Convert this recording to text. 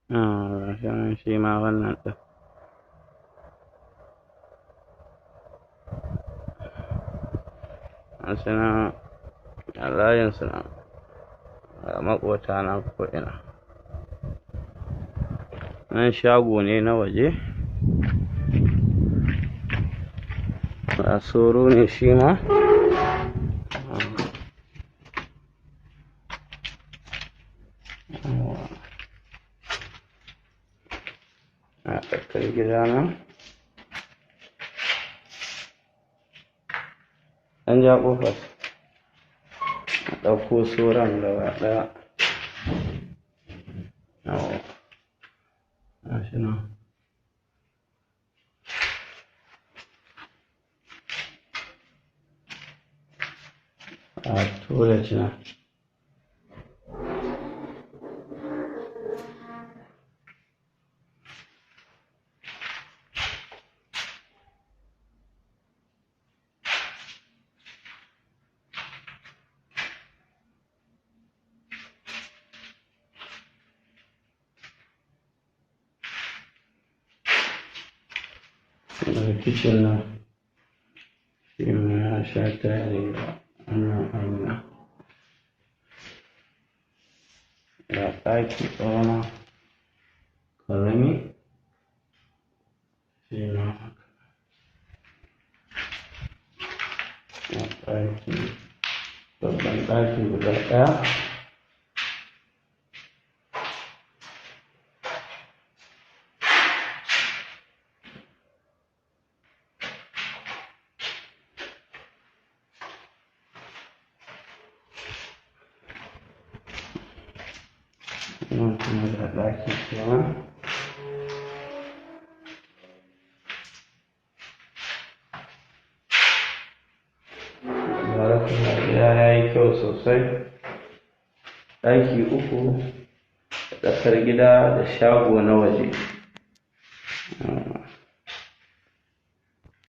gashi nan shi ma wannan ɗin. Gashi nan a layinsu nan, ga maƙota nan ko'ina. Nan shago ne na waje, ga soro ne shi ma. A tsakar gida nan an ja ƙofar a ɗauko soron gaba ɗaya. Gashi nan a toilet nan. Kicin nan shi ma ya sha tare da wannan hanya. Ga ɗaki ƙarama ƙarami shi ma haka. Ga ɗaki babban ɗaki guda ɗaya. Nan kuma da ɗaki kenan. Barakallah, gida yayi kyau sosai. Ɗaki uku da tsakar gida da shago na waje.